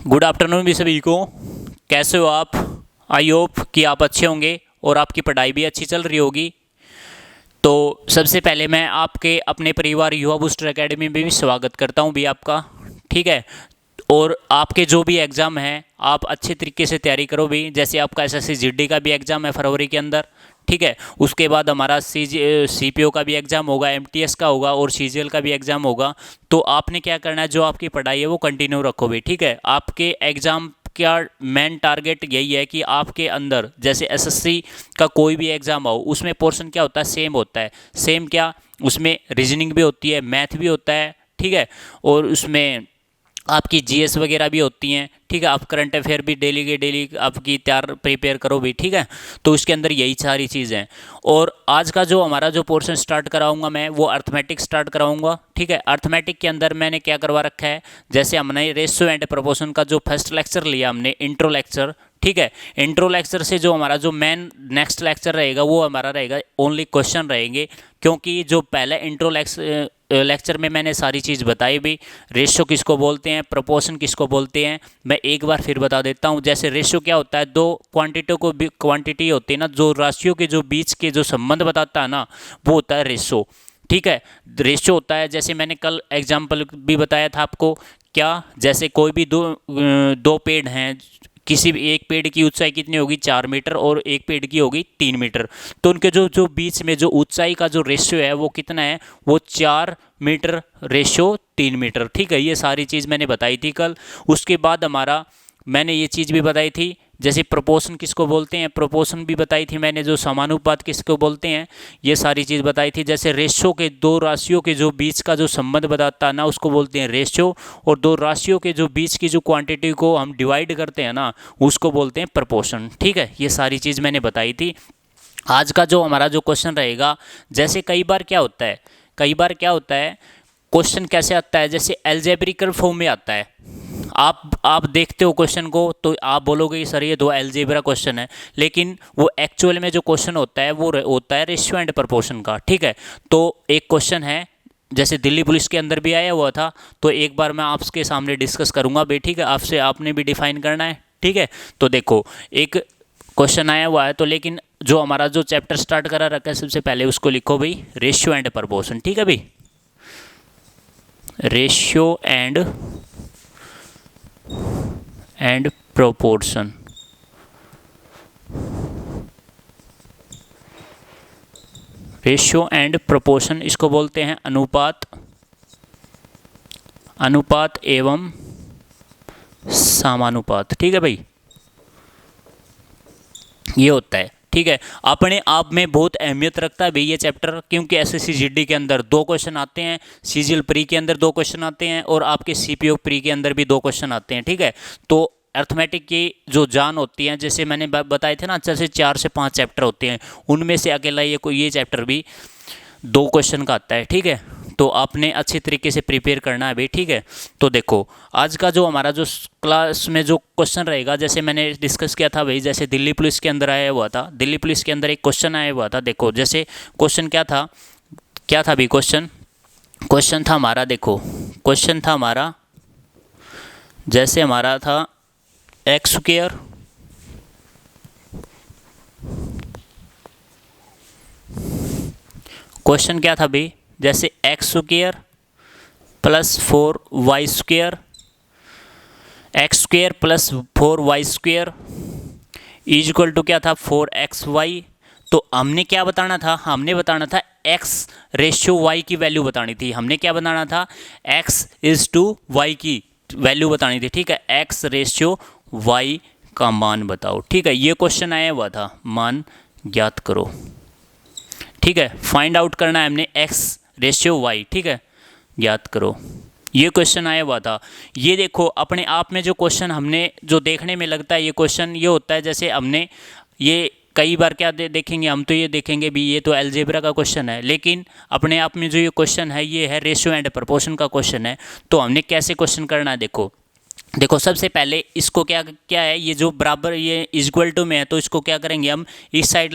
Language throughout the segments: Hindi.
गुड आफ्टरनून भी सभी को। कैसे हो आप? आई होप कि आप अच्छे होंगे और आपकी पढ़ाई भी अच्छी चल रही होगी। तो सबसे पहले मैं आपके अपने परिवार युवा बूस्टर एकेडमी में भी स्वागत करता हूं भी आपका। ठीक है। और आपके जो भी एग्ज़ाम हैं आप अच्छे तरीके से तैयारी करो भी। जैसे आपका एसएससी जीडी का भी एग्ज़ाम है फरवरी के अंदर। ठीक है। उसके बाद हमारा सीपीओ का भी एग्ज़ाम होगा, एमटीएस का होगा और सीजीएल का भी एग्ज़ाम होगा। तो आपने क्या करना है, जो आपकी पढ़ाई है वो कंटिन्यू रखो भी। ठीक है। आपके एग्ज़ाम क्या मेन टारगेट यही है कि आपके अंदर जैसे एसएससी का कोई भी एग्ज़ाम हो उसमें पोर्शन क्या होता है, सेम होता है। सेम क्या, उसमें रीजनिंग भी होती है, मैथ भी होता है। ठीक है। और उसमें आपकी जीएस वगैरह भी होती हैं। ठीक है। आप करंट अफेयर भी डेली के डेली आपकी तैयार प्रिपेयर करो भी। ठीक है। तो उसके अंदर यही सारी चीज़ें हैं। और आज का जो हमारा जो पोर्शन स्टार्ट कराऊंगा मैं वो अर्थमेटिक स्टार्ट कराऊंगा। ठीक है। अर्थमेटिक के अंदर मैंने क्या करवा रखा है, जैसे हमने रेशियो एंड प्रोपोर्शन का जो फर्स्ट लेक्चर लिया हमने इंट्रो लेक्चर। ठीक है। इंट्रो लेक्चर से जो हमारा जो मेन नेक्स्ट लेक्चर रहेगा वो हमारा रहेगा ओनली क्वेश्चन रहेंगे। क्योंकि जो पहले इंट्रो लेक्चर में मैंने सारी चीज़ बताई भी, रेशियो किसको बोलते हैं, प्रोपोर्शन किसको बोलते हैं, मैं एक बार फिर बता देता हूँ। जैसे रेशियो क्या होता है, दो क्वांटिटी होती है ना, जो राशियों के जो बीच के जो संबंध बताता है ना वो होता है रेशियो। ठीक है। रेशियो होता है, जैसे मैंने कल एग्जाम्पल भी बताया था आपको, क्या जैसे कोई भी दो पेड़ हैं, किसी भी एक पेड़ की ऊंचाई कितनी होगी 4 मीटर और एक पेड़ की होगी 3 मीटर। तो उनके जो जो बीच में जो ऊंचाई का जो रेशियो है वो कितना है, वो 4 मीटर रेशियो 3 मीटर। ठीक है। ये सारी चीज़ मैंने बताई थी कल। उसके बाद हमारा मैंने ये चीज़ भी बताई थी, जैसे प्रोपोर्शन किसको बोलते हैं, प्रोपोर्शन भी बताई थी मैंने, जो समानुपात किसको बोलते हैं ये सारी चीज़ बताई थी। जैसे रेशियो के दो राशियों के जो बीच का जो संबंध बताता है ना उसको बोलते हैं रेशियो, और दो राशियों के जो बीच की जो क्वांटिटी को हम डिवाइड करते हैं ना उसको बोलते हैं प्रोपोर्शन। ठीक है। ये सारी चीज़ मैंने बताई थी। आज का जो हमारा जो क्वेश्चन रहेगा, जैसे कई बार क्या होता है, क्वेश्चन कैसे आता है, जैसे अलजेब्रिकल फॉर्म में आता है। आप देखते हो क्वेश्चन को तो आप बोलोगे कि सर ये दो अलजेब्रा क्वेश्चन है, लेकिन वो एक्चुअल में जो क्वेश्चन होता है वो होता है रेशियो एंड प्रोपोर्शन का। ठीक है। तो एक क्वेश्चन है जैसे दिल्ली पुलिस के अंदर भी आया हुआ था, तो एक बार मैं आपके सामने डिस्कस करूंगा भी। ठीक है। आपसे आपने भी डिफाइन करना है। ठीक है। तो देखो एक क्वेश्चन आया हुआ है, तो लेकिन जो हमारा जो चैप्टर स्टार्ट करा रखा है सबसे पहले उसको लिखो भाई, रेशियो एंड प्रोपोर्शन। ठीक है भाई, ratio and proportion. Ratio and proportion इसको बोलते हैं अनुपात एवं समानुपात। ठीक है भाई, ये होता है। ठीक है। अपने आप में बहुत अहमियत रखता है भाई ये चैप्टर, क्योंकि एसएससी जीडी के अंदर 2 क्वेश्चन आते हैं, सीजीएल प्री के अंदर 2 क्वेश्चन आते हैं और आपके सीपीओ प्री के अंदर भी 2 क्वेश्चन आते हैं। ठीक है। तो अर्थमेटिक की जो जान होती है, जैसे मैंने बताए थे ना, अच्छे से 4 से 5 चैप्टर होते हैं, उनमें से अकेला ये चैप्टर भी 2 क्वेश्चन का आता है। ठीक है। तो आपने अच्छे तरीके से प्रिपेयर करना है भाई। ठीक है। तो देखो आज का जो हमारा जो क्लास में जो क्वेश्चन रहेगा, जैसे मैंने डिस्कस किया था भाई, जैसे दिल्ली पुलिस के अंदर आया हुआ था, दिल्ली पुलिस के अंदर एक क्वेश्चन आया हुआ था। देखो जैसे क्वेश्चन क्या था भाई, क्वेश्चन था हमारा, देखो क्वेश्चन था हमारा, जैसे हमारा था एक्स स्क्वायर क्वेश्चन क्या था भाई, जैसे x square plus 4y square, x square plus 4y square is equal to क्या था 4xy। तो हमने क्या बताना था, हमने बताना था x रेशियो y की वैल्यू बतानी थी। हमने क्या बताना था, x इज टू y की वैल्यू बतानी थी। ठीक है। x रेशियो y का मान बताओ। ठीक है। ये क्वेश्चन आया हुआ था, मान ज्ञात करो। ठीक है। फाइंड आउट करना है हमने x रेशियो y। ठीक है। ज्ञात करो, ये क्वेश्चन आया हुआ था। ये देखो अपने आप में जो क्वेश्चन हमने जो देखने में लगता है, ये क्वेश्चन ये होता है, जैसे हमने ये कई बार क्या देखेंगे हम, तो ये देखेंगे भी ये तो अलजेब्रा का क्वेश्चन है, लेकिन अपने आप में जो ये क्वेश्चन है ये है रेशियो एंड प्रोपोर्शन का क्वेश्चन है। तो हमने कैसे क्वेश्चन करना है, देखो सबसे पहले इसको क्या है, ये जो बराबर ये इक्वल टू में है, तो इसको क्या करेंगे हम, इस साइड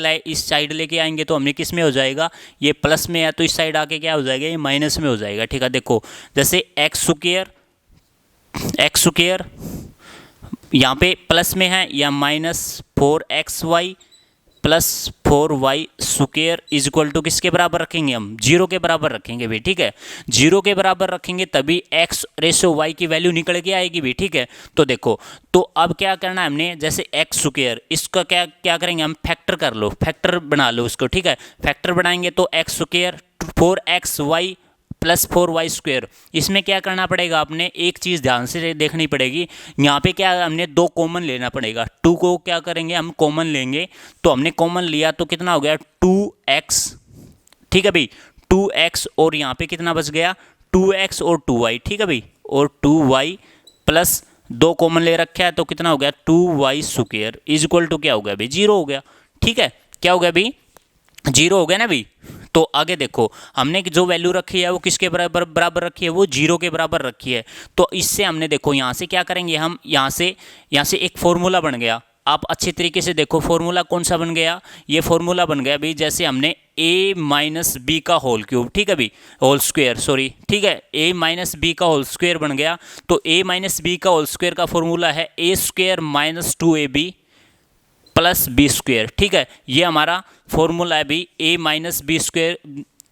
लेके आएंगे, तो हमने किस में हो जाएगा, ये प्लस में है तो इस साइड आके क्या हो जाएगा, ये माइनस में हो जाएगा। ठीक है। देखो जैसे एक्स स्क्वायर यहाँ पे प्लस में है या -4xy plus 4y square is equal to किसके बराबर रखेंगे, हम 0 के बराबर रखेंगे भी, ठीक है। 0 के बराबर रखेंगे तभी x रेशो y की वैल्यू निकल के आएगी भी, ठीक है। तो देखो, तो अब क्या करना है हमने, जैसे x स्क्वायर, इसका क्या क्या करेंगे हम, फैक्टर कर लो, फैक्टर बना लो उसको, ठीक है। फैक्टर बनाएंगे तो x square 4xy plus 4y square, इसमें क्या करना पड़ेगा, आपने एक चीज़ ध्यान से देखनी पड़ेगी, यहाँ पे क्या हमने 2 कॉमन लेना पड़ेगा, 2 को क्या करेंगे हम कॉमन लेंगे, तो हमने कॉमन लिया तो कितना हो गया 2x, ठीक है भाई 2x, और यहाँ पे कितना बच गया 2x और 2y, ठीक है भाई, और 2y प्लस 2 कॉमन ले रखा है तो कितना हो गया 2y square is equal to क्या हो गया भाई 0 हो गया, ठीक है। क्या हो गया भाई 0 हो गया ना भाई। तो आगे देखो, हमने जो वैल्यू रखी है वो किसके बराबर बराबर रखी है, वो 0 के बराबर रखी है। तो इससे हमने देखो यहाँ से क्या करेंगे, हम यहाँ से एक फॉर्मूला बन गया। आप अच्छे तरीके से देखो फॉर्मूला कौन सा बन गया, ये फॉर्मूला बन गया भाई, जैसे हमने a माइनस बी का होल क्यूब, ठीक है भाई, होल स्क्वायर सॉरी, ठीक है, a माइनस बी का होल स्क्वायर बन गया। तो a माइनस बी का होल स्क्वायर का फॉर्मूला है a square minus 2ab plus b square, ठीक है। ये हमारा फॉर्मूला है भाई a minus b square,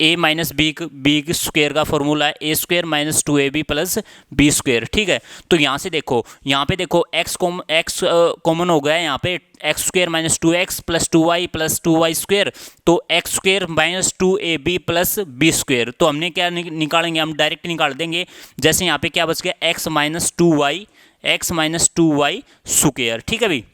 a minus b square का फॉर्मूला है a square minus 2ab plus b square, ठीक है। तो यहाँ से देखो, यहाँ पे देखो x कॉमन हो गया है, यहाँ पे x square minus 2x plus 2y plus 2y square, तो x square minus 2ab plus b square. तो हमने क्या निकालेंगे, हम डायरेक्ट निकाल देंगे, जैसे यहाँ पे क्या बच गया x माइनस 2y स्क्वायर, ठीक है भाई,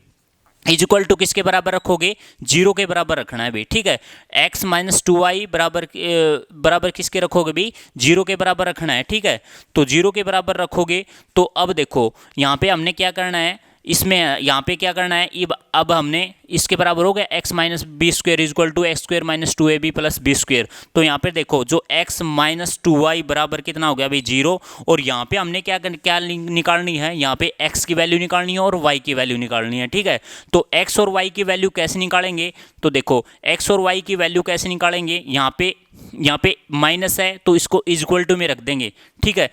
इज इक्वल टू किसके बराबर रखोगे 0 के बराबर रखना है भाई, ठीक है। x माइनस 2y बराबर किसके रखोगे भाई 0 के बराबर रखना है, ठीक है। तो 0 के बराबर रखोगे तो अब देखो यहाँ पे हमने क्या करना है, इसमें यहाँ पे क्या करना है, अब हमने इसके बराबर हो गया x minus b square is equal to x square minus 2ab plus b square. तो यहाँ पे देखो जो x माइनस 2y बराबर कितना हो गया भाई 0, और यहाँ पे हमने क्या निकालनी है, यहाँ पे x की वैल्यू निकालनी है और y की वैल्यू निकालनी है, ठीक है। तो x और y की वैल्यू कैसे निकालेंगे, तो देखो x और y की वैल्यू कैसे निकालेंगे, यहाँ पे माइनस है तो इसको इज इक्वल टू में रख देंगे, ठीक है।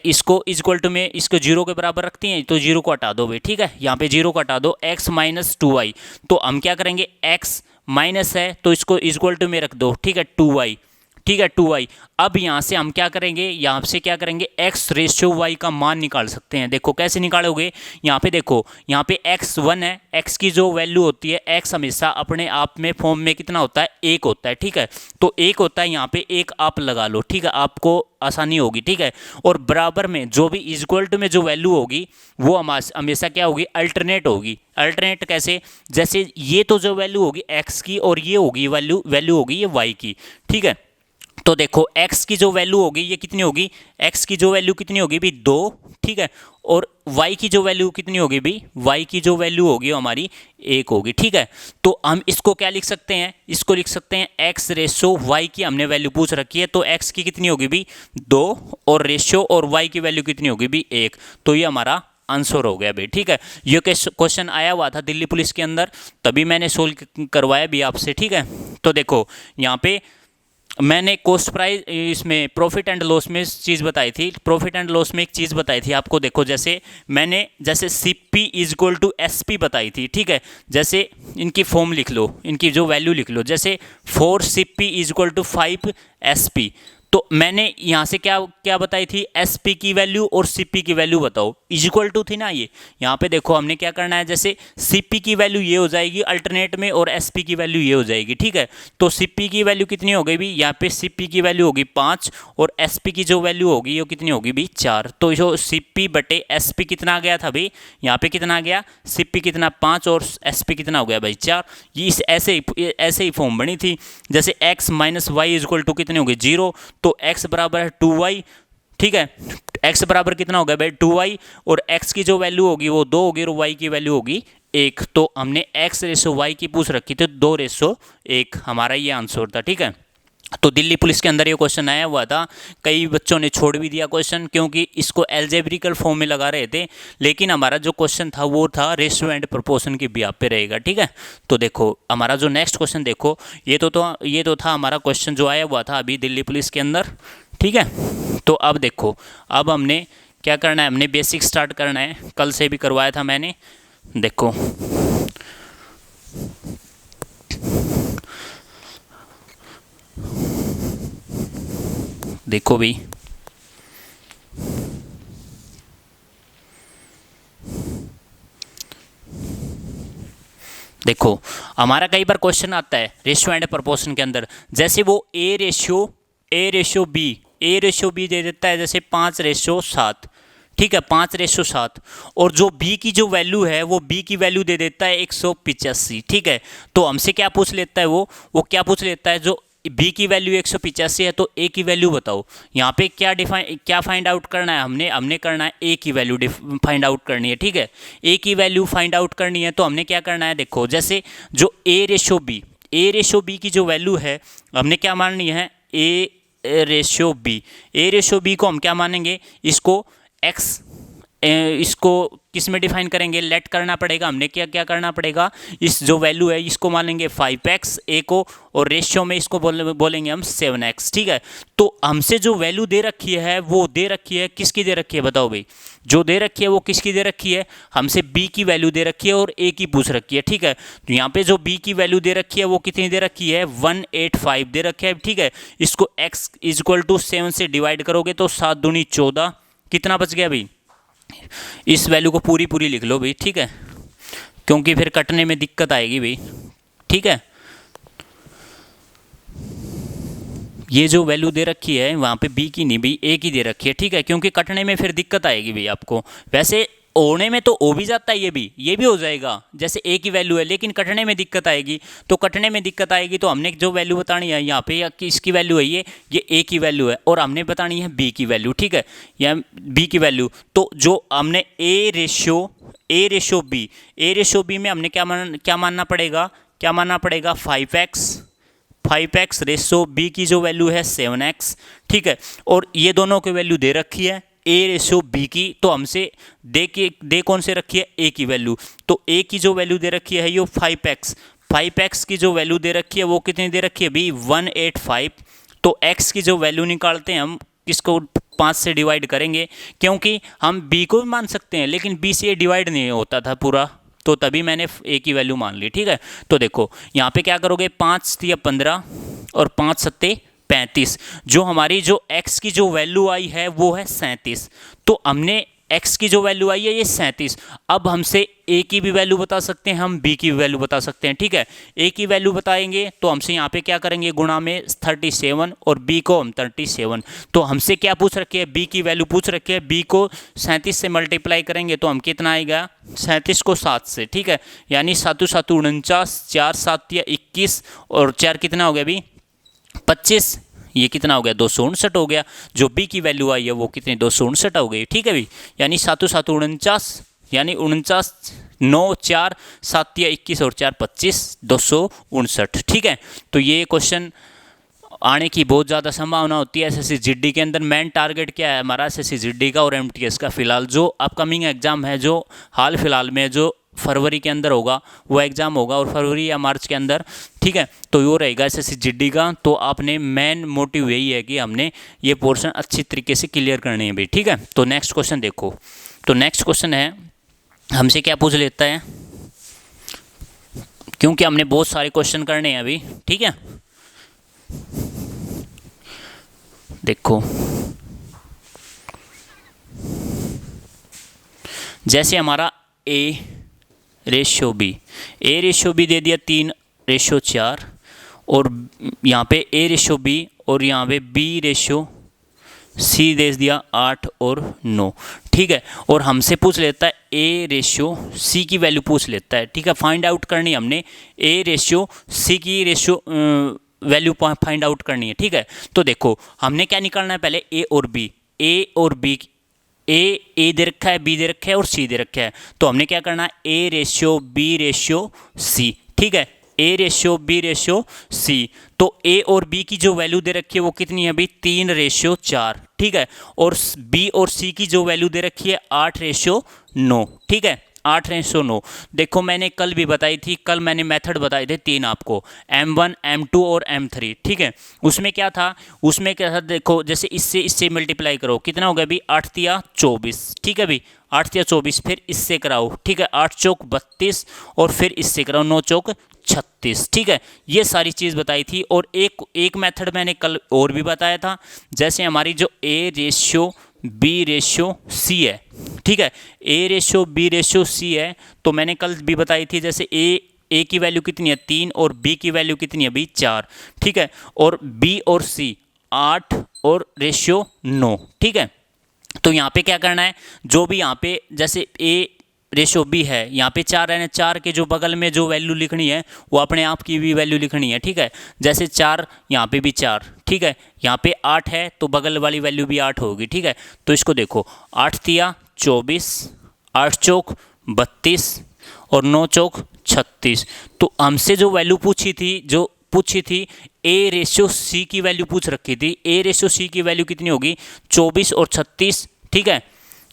इसको इज इक्वल टू में, इसको 0 के बराबर रखती हैं तो 0 को हटा दो भाई, ठीक है। यहाँ पे 0 को हटा दो, x माइनस 2y, तो हम क्या करेंगे x माइनस है तो इसको इज इक्वल टू में रख दो, ठीक है 2y, ठीक है 2y। अब यहाँ से हम क्या करेंगे, यहाँ से क्या करेंगे x रेशियो y का मान निकाल सकते हैं। देखो कैसे निकालोगे, यहाँ पे देखो, यहाँ पे x 1 है, x की जो वैल्यू होती है, x हमेशा अपने आप में फॉर्म में कितना होता है 1 होता है, ठीक है। तो 1 होता है, यहाँ पे 1 आप लगा लो, ठीक है, आपको आसानी होगी, ठीक है। और बराबर में जो भी इज इक्वल टू में जो वैल्यू होगी वो हमेशा क्या होगी, अल्टरनेट होगी। अल्टरनेट कैसे, जैसे ये तो जो वैल्यू होगी x की और ये होगी वैल्यू होगी ये y की, ठीक है। तो देखो x की जो वैल्यू होगी ये कितनी होगी, x की जो वैल्यू कितनी होगी भी 2, ठीक है, और y की जो वैल्यू कितनी होगी भी, y की जो वैल्यू होगी हमारी 1 होगी, ठीक है। तो हम इसको क्या लिख सकते हैं, इसको लिख सकते हैं x रेशो y की हमने वैल्यू पूछ रखी है, तो x की कितनी होगी भी 2 और रेशो और y की वैल्यू कितनी होगी भी 1, तो ये हमारा आंसर हो गया भाई, ठीक है। ये क्वेश्चन आया हुआ था दिल्ली पुलिस के अंदर, तभी मैंने सोल्व करवाया भी आपसे, ठीक है। तो देखो यहाँ पे मैंने कॉस्ट प्राइस, इसमें प्रॉफिट एंड लॉस में चीज़ बताई थी, प्रॉफिट एंड लॉस में एक चीज़ बताई थी आपको, देखो जैसे CP is equal to SP बताई थी, ठीक है। जैसे इनकी फॉर्म लिख लो, इनकी जो वैल्यू लिख लो, जैसे 4CP is equal to 5SP। तो मैंने यहाँ से क्या क्या बताई थी, SP की वैल्यू और CP की वैल्यू बताओ, इज इक्वल टू थी ना ये। यहाँ पे देखो हमने क्या करना है, जैसे CP की वैल्यू ये हो जाएगी अल्टरनेट में और SP की वैल्यू ये हो जाएगी, ठीक है। तो CP की वैल्यू कितनी हो गई भी, यहाँ पे CP की वैल्यू होगी 5 और SP की जो वैल्यू होगी वो कितनी होगी भी 4। तो जो CP बटे SP कितना आ गया था भाई, यहाँ पे कितना आ गया, CP कितना 5 और SP कितना हो गया भाई 4। ये इस ऐसे ही फॉर्म बनी थी। जैसे x minus y is equal to कितने हो गए 0, तो x बराबर है 2y, ठीक है। x बराबर कितना हो गया भाई 2y, और x की जो वैल्यू होगी वो 2 होगी और y की वैल्यू होगी 1। तो हमने x रेशो y की पूछ रखी थी 2 रेशो 1, हमारा ये आंसर था, ठीक है। तो दिल्ली पुलिस के अंदर ये क्वेश्चन आया हुआ था, कई बच्चों ने छोड़ भी दिया क्वेश्चन क्योंकि इसको एल्जेब्रिकल फॉर्म में लगा रहे थे, लेकिन हमारा जो क्वेश्चन था वो था रेशियो एंड प्रोपोर्शन की बिहाफ पे रहेगा, ठीक है। तो देखो हमारा जो नेक्स्ट क्वेश्चन देखो, ये तो था हमारा क्वेश्चन जो आया हुआ था अभी दिल्ली पुलिस के अंदर, ठीक है। तो अब देखो, अब हमने क्या करना है, हमने बेसिक स्टार्ट करना है, कल से भी करवाया था मैंने। देखो देखो भाई, देखो हमारा कई बार क्वेश्चन आता है रेशियो एंड प्रोपोर्शन के अंदर, जैसे वो ए रेशियो बी दे देता है, जैसे 5:7, ठीक है, 5:7, और जो बी की जो वैल्यू है वो बी की वैल्यू दे देता है 185, ठीक है। तो हमसे क्या पूछ लेता है, वो क्या पूछ लेता है, जो बी की वैल्यू 185 है तो ए की वैल्यू बताओ। यहाँ पे क्या फाइंड आउट करना है, हमने करना है ए की वैल्यू फाइंड आउट करनी है, ठीक है। ए की वैल्यू फाइंड आउट करनी है तो हमने क्या करना है, देखो जैसे जो ए रेशियो बी की जो वैल्यू है हमने क्या माननी है, ए रेशियो बी को हम क्या मानेंगे, इसको किस में डिफाइन करेंगे, लेट करना पड़ेगा। हमने क्या करना पड़ेगा, इस जो वैल्यू है इसको मानेंगे 5x ए को, और रेशियो में इसको बोलेंगे हम 7x, ठीक है। तो हमसे जो वैल्यू दे रखी है वो दे रखी है, किसकी दे रखी है बताओ भाई, जो दे रखी है वो किसकी दे रखी है, हमसे b की वैल्यू दे रखी है और a की पूछ रखी है, ठीक है। तो यहाँ पे जो b की वैल्यू दे रखी है वो कितनी दे रखी है, 185 दे रखी है, ठीक है। इसको x = 7 से डिवाइड करोगे तो 7 दूनी 14, कितना बच गया भाई, इस वैल्यू को पूरी लिख लो भाई, ठीक है, क्योंकि फिर कटने में दिक्कत आएगी भाई, ठीक है। ये जो वैल्यू दे रखी है वहाँ पे बी की नहीं भाई, ए की दे रखी है, ठीक है, क्योंकि कटने में फिर दिक्कत आएगी भाई आपको। वैसे होने में तो ओ भी जाता है, ये भी हो जाएगा, जैसे ए की वैल्यू है, लेकिन कटने में दिक्कत आएगी। तो कटने में दिक्कत आएगी तो हमने जो वैल्यू बतानी है यहाँ पे, या इसकी वैल्यू है ये ए की वैल्यू है, और हमने बतानी है बी की वैल्यू, ठीक है, या बी की वैल्यू। तो जो हमने ए रेशियो बी में हमने क्या मानना पड़ेगा 5x रेशियो बी की जो वैल्यू है 7x, ठीक है। और ये दोनों की वैल्यू दे रखी है ए रेशियो बी की, तो हमसे दे कौन से रखी है, ए की वैल्यू। तो ए की जो वैल्यू दे रखी है ये 5x की जो वैल्यू दे रखी है वो कितनी दे रखी है भी 185। तो x की जो वैल्यू निकालते हैं हम किसको 5 से डिवाइड करेंगे, क्योंकि हम b को भी मान सकते हैं लेकिन b से डिवाइड नहीं होता था पूरा, तो तभी मैंने a की वैल्यू मान ली, ठीक है। तो देखो यहाँ पे क्या करोगे, 5 × 15 और 5 × 7 = 35, जो हमारी जो x की जो वैल्यू आई है वो है 37। तो हमने x की जो वैल्यू आई है ये 37। अब हमसे a की भी वैल्यू बता सकते हैं, हम b की भी वैल्यू बता सकते हैं, ठीक है। a की वैल्यू बताएंगे तो हमसे यहाँ पे क्या करेंगे, गुणा में 37, और b को हम 37। तो हमसे क्या पूछ रखी है, b की वैल्यू पूछ रखी है, b को 37 से मल्टीप्लाई करेंगे तो हम कितना आएगा, 37 को 7 से, ठीक है, यानी 7 × 7 = 49, 4 × 7 = 21, और 4 कितना हो गया अभी 25, ये कितना हो गया 259 हो गया। जो बी की वैल्यू आई है वो कितनी 259 हो गई, ठीक है भाई, यानी 7 × 7 = 49, यानी 49, 9, 4, 7 × 21 और 4 = 25, 259, ठीक है। तो ये क्वेश्चन आने की बहुत ज़्यादा संभावना होती है एसएससी जीडी के अंदर। मेन टारगेट क्या है हमारा एसएससी जीडी का और एमटीएस का, फिलहाल जो अपकमिंग एग्जाम है, जो हाल फिलहाल में जो फरवरी के अंदर होगा वो एग्ज़ाम होगा, और फरवरी या मार्च के अंदर, ठीक है। तो वो रहेगा एसएससी जीडी का। तो आपने मेन मोटिव यही है कि हमने ये पोर्शन अच्छी तरीके से क्लियर करनी है भाई, ठीक है। तो नेक्स्ट क्वेश्चन देखो, तो नेक्स्ट क्वेश्चन है हमसे क्या पूछ लेता है, क्योंकि हमने बहुत सारे क्वेश्चन करने हैं अभी, ठीक है। देखो जैसे हमारा ए रेशियो बी दे दिया 3:4, और यहाँ पे ए रेशियो बी और यहाँ पे बी रेशियो सी दे दिया 8 और 9, ठीक है। और हमसे पूछ लेता है ए रेशियो सी की वैल्यू पूछ लेता है, ठीक है। फाइंड आउट करनी हमने ए रेशियो सी की रेशियो वैल्यू फाइंड आउट करनी है, ठीक है। तो देखो हमने क्या निकालना है, पहले ए और बी, ए दे रखा है, बी दे रखा है और सी दे रखा है। तो हमने क्या करना है, a ratio b ratio c, ठीक है, a ratio b ratio c. तो ए और बी की जो वैल्यू दे रखी है वो कितनी है अभी 3:4, ठीक है। और बी और सी की जो वैल्यू दे रखी है 8:9, ठीक है, 8:9। देखो मैंने कल भी बताई थी, कल मैंने मेथड बताए थे 3 आपको, M1 M2 और M3, ठीक है। उसमें क्या था, देखो जैसे इससे मल्टीप्लाई करो, कितना हो गया अभी 8 तिया 24, ठीक है भाई 8 तिया 24, फिर इससे कराओ, ठीक है 8 चौक 32 और फिर इससे कराओ 9 चौक 36, ठीक है। ये सारी चीज़ बताई थी। और एक मेथड मैंने कल और भी बताया था, जैसे हमारी जो A/B/C है, ठीक है, A/B/C है, तो मैंने कल भी बताई थी, जैसे ए की वैल्यू कितनी है 3 और बी की वैल्यू कितनी है भाई 4, ठीक है, और बी और सी 8 और रेशियो 9, ठीक है। तो यहाँ पे क्या करना है, जो भी यहाँ पे जैसे A/B है, यहाँ पे 4 है, 4 के जो बगल में जो वैल्यू लिखनी है वो अपने आप की भी वैल्यू लिखनी है, ठीक है। जैसे 4 यहाँ पे भी 4, ठीक है, यहाँ पे 8 है तो बगल वाली वैल्यू भी 8 होगी, ठीक है। तो इसको देखो 8 तिया 24, 8 चौक 32 और 9 चौक 36। तो हमसे जो वैल्यू पूछी थी A/C की वैल्यू पूछ रखी थी। A/C की वैल्यू कितनी होगी 24 और 36, ठीक है।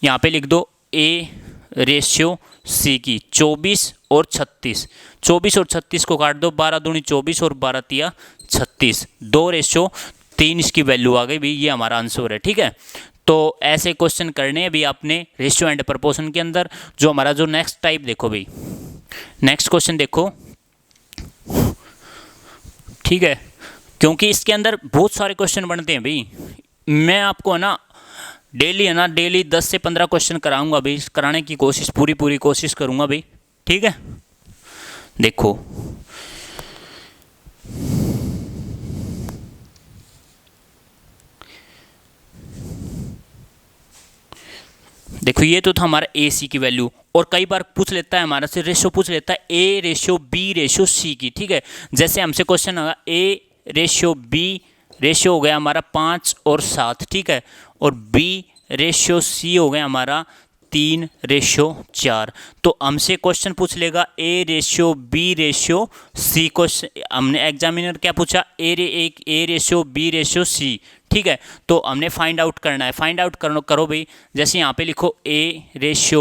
यहाँ पे लिख दो A/C की 24 और 36, 24 और 36 को काट दो, 12 दूनी 24 और 12 तिया 36, 2:3 इसकी वैल्यू आ गई भी, ये हमारा आंसर है, ठीक है। तो ऐसे क्वेश्चन करने हैं भी आपने रेशियो एंड प्रपोर्शन के अंदर। जो हमारा जो नेक्स्ट टाइप देखो भाई, नेक्स्ट क्वेश्चन देखो, ठीक है, क्योंकि इसके अंदर बहुत सारे क्वेश्चन बनते हैं भाई। मैं आपको है ना डेली 10 से 15 क्वेश्चन कराऊंगा भाई, कराने की पूरी कोशिश करूंगा भाई, ठीक है। देखो ये तो था हमारा AC की वैल्यू। और कई बार पूछ लेता है हमारा से रेशो पूछ लेता है A/B/C की, ठीक है। जैसे हमसे क्वेश्चन होगा A/B रेशियो हो गया हमारा 5 और 7, ठीक है, और B/C हो गया हमारा 3/4। तो हमसे क्वेश्चन पूछ लेगा A/B/C। क्वेश्चन हमने एग्जामिनर क्या पूछा A/B/C, ठीक है। तो हमने फाइंड आउट करना है, फाइंड आउट करो भाई। जैसे यहाँ पे लिखो A/B/C,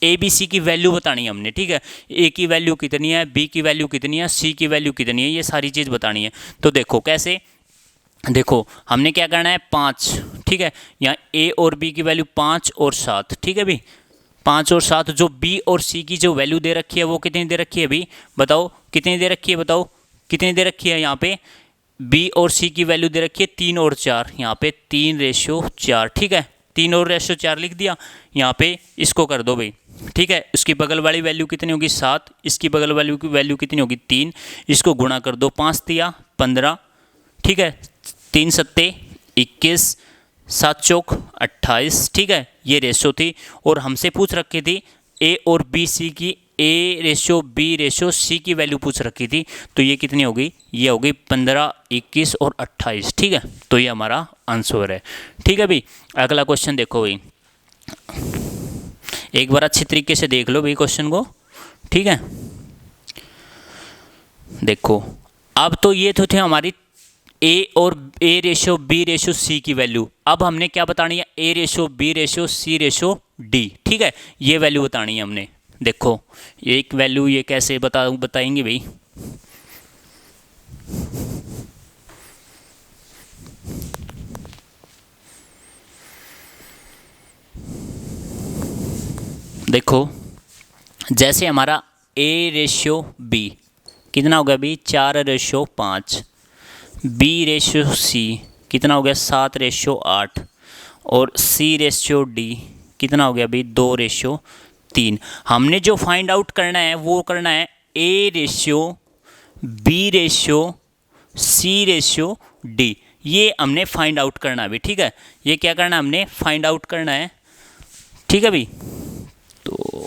ABC की वैल्यू बतानी है हमने, ठीक है। A की वैल्यू कितनी है, B की वैल्यू कितनी है, C की वैल्यू कितनी है, ये सारी चीज़ बतानी है। तो देखो कैसे, देखो हमने क्या करना है 5, ठीक है, यहाँ A और B की वैल्यू 5 और 7, ठीक है भाई 5 और 7। जो B और C की जो वैल्यू दे रखी है वो कितनी दे रखी है भाई, बताओ कितनी दे रखी है, बताओ कितनी दे रखी है। यहाँ पे B और C की वैल्यू दे रखी है 3 और 4, यहाँ पे 3/4, ठीक है, 3 और 4 लिख दिया। यहाँ पे इसको कर दो भाई, ठीक है। इसकी बगल वाली वैल्यू कितनी होगी 7, इसकी बगल वाली की वैल्यू कितनी होगी 3, इसको गुणा कर दो, 5 तिया 15, ठीक है, 3 सत्ते 21, 7 चौक 28, ठीक है। ये रेशो थी। और हमसे पूछ रखी थी A और B/C की A/B/C की वैल्यू पूछ रखी थी। तो ये कितनी होगी, ये होगी 15, 21 और 28, ठीक है। तो ये हमारा आंसर है, ठीक है भाई। अगला क्वेश्चन देखो भाई, एक बार अच्छी तरीके से देख लो भाई क्वेश्चन को, ठीक है। देखो अब तो ये तो थे हमारी A और A/B/C की वैल्यू। अब हमने क्या बतानी है A/B/C/D, ठीक है, ये वैल्यू बतानी है हमने। देखो एक वैल्यू ये कैसे बताएंगे भाई, देखो जैसे हमारा A/B कितना हो गया भाई 4/5, B/C कितना हो गया 7/8 और C/D कितना हो गया भाई 2/3। हमने जो फाइंड आउट करना है वो करना है A/B/C/D, ये हमने फाइंड आउट करना है भाई, ठीक है। ये क्या करना है हमने फाइंड आउट करना है, ठीक है भाई। तो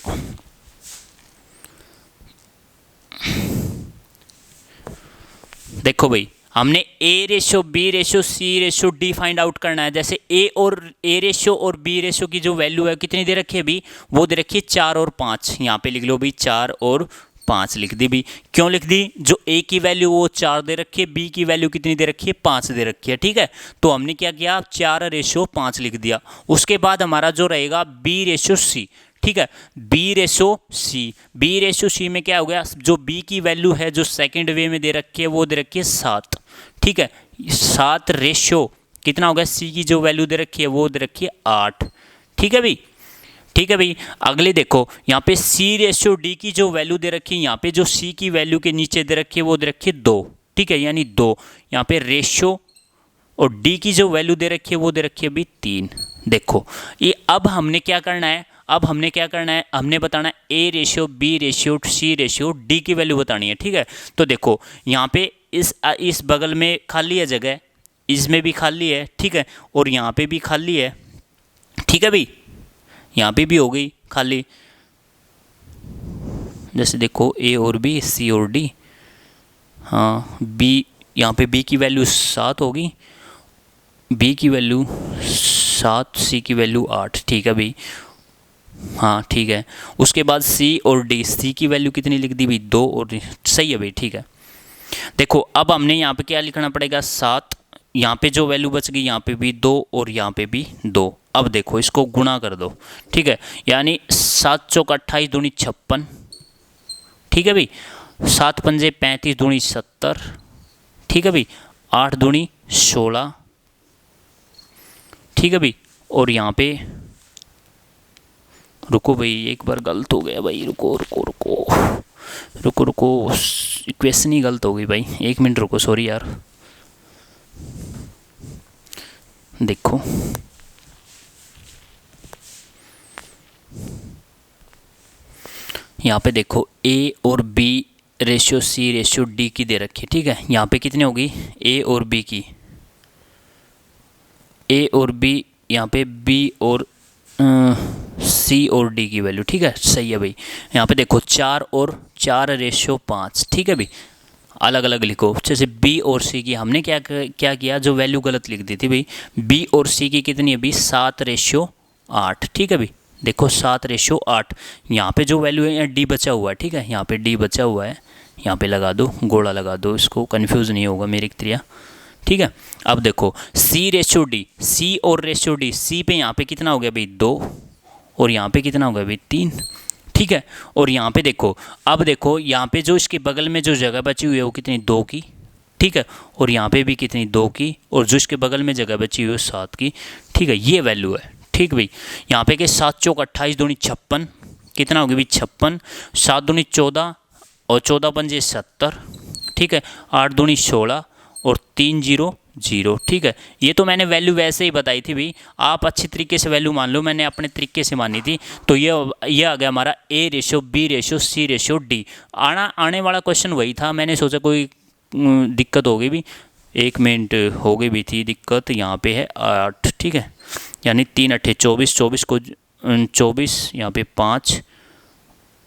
देखो भाई हमने A/B/C/D फाइंड आउट करना है। जैसे A और B की जो वैल्यू है कितनी दे रखी है भी, वो दे रखी है 4 और 5। यहाँ पे लिख लो भी 4 और 5 लिख दी भी। क्यों लिख दी, जो A की वैल्यू वो 4 दे रखी है, B की वैल्यू कितनी दे रखी है 5 दे रखी है, ठीक है। तो हमने क्या किया 4/5 लिख दिया। उसके बाद हमारा जो रहेगा B/C, ठीक है। बी रेशो सी में क्या हो गया, जो बी की वैल्यू है जो सेकंड वे में दे रखी है वो दे रखी है 7, ठीक है। 7 रेशो कितना हो गया, सी की जो वैल्यू दे रखी है वो दे रखी है 8, ठीक है भाई। ठीक है भाई, अगले देखो यहाँ पे सी रेशो डी की जो वैल्यू दे रखी है, यहाँ पे जो सी की वैल्यू के नीचे दे रखी है वो दे रखी है 2, ठीक है, यानी 2। यहाँ पे रेशो और डी की जो वैल्यू दे रखी है वो दे रखी है अभी 3। देखो ये अब हमने क्या करना है, हमने बताना है a ratio, b ratio, c ratio, d की वैल्यू बतानी है, ठीक है। तो देखो यहाँ पे इस बगल में खाली है जगह, इसमें भी खाली है, ठीक है, और यहाँ पे भी खाली है, ठीक है भाई, यहाँ पे भी हो गई खाली। जैसे देखो ए और बी, सी और डी, हाँ बी, यहाँ पे बी की वैल्यू 7 होगी, बी की वैल्यू 7, सी की वैल्यू 8, ठीक है भाई, हाँ ठीक है। उसके बाद सी और डी, सी की वैल्यू कितनी लिख दी भाई 2, और सही है भाई, ठीक है। देखो अब हमने यहाँ पे क्या लिखना पड़ेगा 7, यहाँ पे जो वैल्यू बच गई यहाँ पे भी 2 और यहाँ पे भी 2। अब देखो इसको गुणा कर दो, ठीक है, यानी 7 चौक 28 दूनी 56, ठीक है भाई, 7 पंजे 35 दूनी 70, ठीक है भाई, 8 दूनी 16, ठीक है भाई। और यहाँ पे रुको भाई, एक बार गलत हो गया भाई, रुको रुको रुको रुको रुको, इक्वेशन ही गलत हो गई भाई, 1 मिनट रुको, सॉरी यार। देखो यहाँ पे देखो ए और b ratio c ratio d की दे रखी है, ठीक है। यहाँ पे कितनी होगी ए और बी की, ए और बी, यहाँ पे बी और सी और डी की वैल्यू, ठीक है, सही है भाई। यहाँ पे देखो 4 और 4 रेशियो 5, ठीक है भाई, अलग अलग लिखो। जैसे बी और सी की हमने क्या किया, जो वैल्यू गलत लिख दी थी भाई, बी और सी की कितनी है भाई 7 रेशियो 8, ठीक है भाई, देखो 7 रेशियो 8। यहाँ पे जो वैल्यू है यहाँ डी बचा हुआ है, ठीक है, यहाँ पे डी बचा हुआ है, यहाँ पे लगा दो, गोला लगा दो, इसको कन्फ्यूज़ नहीं होगा मेरी क्रिया, ठीक है। अब देखो सी रेशियो डी, सी और रेशियो डी, सी पे यहाँ पे कितना हो गया भाई 2, और यहाँ पे कितना हो गया भाई 3, ठीक है। और यहाँ पे देखो, अब देखो यहाँ पे जो इसके बगल में जो जगह बची हुई है वो कितनी 2 की, ठीक है, और यहाँ पे भी कितनी 2 की, और जो इसके बगल में जगह बची हुई है 7 की, ठीक है, ये वैल्यू है, ठीक भाई। यहाँ पे के 7 चौक 28 दूनी 56, कितना हो गया भाई 56, 7 दूनी 14 और 14 पंजे 70, ठीक है, 8 दूनी 16 और 3 0 0, ठीक है। ये तो मैंने वैल्यू वैसे ही बताई थी भाई, आप अच्छी तरीके से वैल्यू मान लो, मैंने अपने तरीके से मानी थी। तो ये आ गया हमारा a ratio, b ratio, c ratio, d. आने वाला क्वेश्चन वही था, मैंने सोचा कोई दिक्कत हो गई भी, 1 मिनट हो गई भी थी दिक्कत। यहाँ पे है 8, ठीक है, यानी 3 8 24, 24 को 24, यहाँ पे 5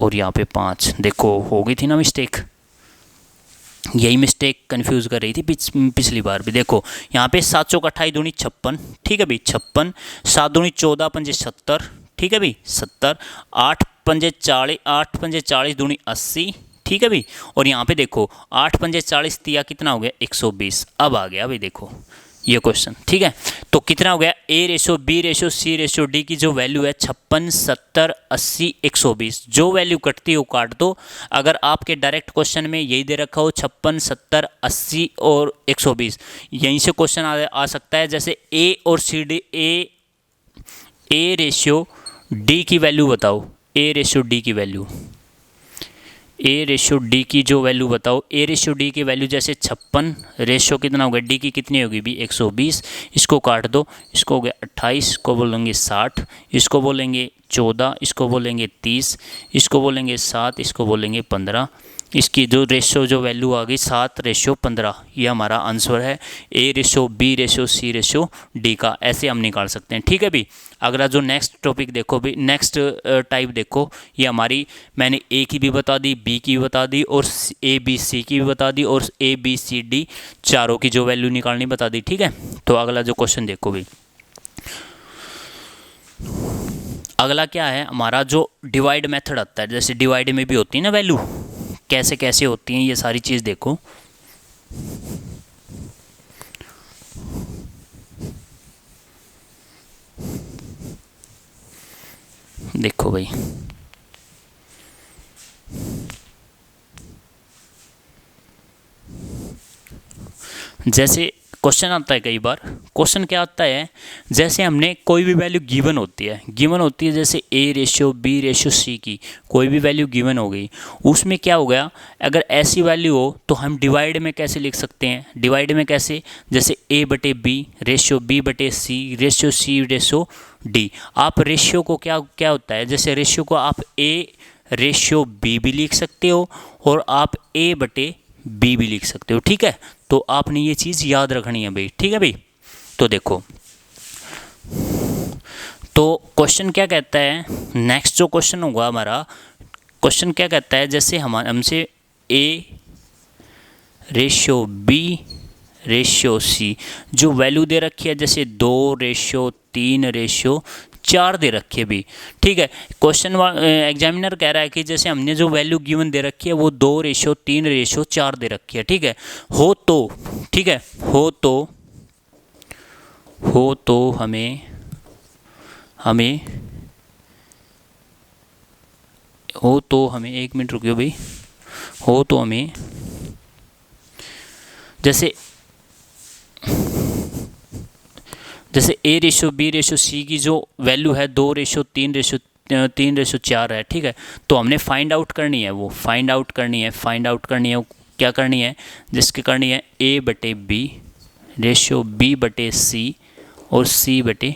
और यहाँ पे 5, देखो हो गई थी ना मिस्टेक, यही मिस्टेक कंफ्यूज कर रही थी पिछली बार भी। देखो यहाँ पे 7 चौक 28 दूनी 56, ठीक है भाई 56, 7 दूनी 14 पंजे 70, ठीक है भाई 70, 8 पंजे 40, 8 पंजे 40 दूनी 80, ठीक है भाई। और यहाँ पे देखो 8 पंजे 40 दिया, कितना हो गया 120। अब आ गया भाई देखो ये क्वेश्चन, ठीक है। तो कितना हो गया ए रेशो, बी रेशो, सी रेशो, डी की जो वैल्यू है 56, 70, 80, 120, जो वैल्यू कटती है वो काट दो। अगर आपके डायरेक्ट क्वेश्चन में यही दे रखा हो 56, 70, 80 और 120, यहीं से क्वेश्चन आ सकता है। जैसे ए और c d, a ratio d की वैल्यू बताओ, ए रेशियो डी की वैल्यू, ए रेशियो डी की जो वैल्यू बताओ, ए रेशियो डी की वैल्यू जैसे 56, रेशियो कितना होगा डी की कितनी होगी भी 120, इसको काट दो, इसको हो गया 28, इसको बोलेंगे 60, इसको बोलेंगे 14, इसको बोलेंगे 30, इसको बोलेंगे 7, इसको बोलेंगे 15, इसकी जो रेशियो जो वैल्यू आ गई 7 रेशियो 15, ये हमारा आंसर है a ratio, b ratio, c ratio, d का। ऐसे हम निकाल सकते हैं, ठीक है भी। अगला जो नेक्स्ट टॉपिक देखो भी, नेक्स्ट टाइप देखो, ये हमारी मैंने ए की भी बता दी, बी की भी बता दी, और ए बी सी की भी बता दी, और ए बी सी डी चारों की जो वैल्यू निकालनी बता दी, ठीक है। तो अगला जो क्वेश्चन देखो भी, अगला क्या है हमारा, जो डिवाइड मेथड आता है, जैसे डिवाइड में भी होती है ना वैल्यू, कैसे कैसे होती हैं ये सारी चीज़ देखो। देखो भाई, जैसे क्वेश्चन आता है, कई बार क्वेश्चन क्या आता है, जैसे हमने कोई भी वैल्यू गिवन होती है जैसे A/B/C की कोई भी वैल्यू गिवन हो गई, उसमें क्या हो गया, अगर ऐसी वैल्यू हो तो हम डिवाइड में कैसे लिख सकते हैं, डिवाइड में कैसे, जैसे A/B/B/C/C/D। आप रेशियो को क्या क्या होता है, जैसे रेशियो को आप A/B भी लिख सकते हो और आप A/B भी लिख सकते हो, ठीक है। तो आपने ये चीज़ याद रखनी है भाई, ठीक है भाई। तो देखो, तो क्वेश्चन क्या कहता है, नेक्स्ट जो क्वेश्चन होगा हमारा, क्वेश्चन क्या कहता है, जैसे हमसे A/B/C जो वैल्यू दे रखी है, जैसे 2:3:4 दे रखी है भी, ठीक है। क्वेश्चन एग्जामिनर कह रहा है कि जैसे हमने जो वैल्यू गिवन दे रखी है वो 2:3:4 दे रखी है, ठीक है। हो तो, ठीक है, हो तो हमें एक मिनट रुकियो भाई, हो तो हमें जैसे A/B/C की जो वैल्यू है 2:3:4 है, ठीक है। तो हमने फाइंड आउट करनी है, वो फाइंड आउट करनी है वो क्या करनी है, जिसकी करनी है A/B/C और C/D,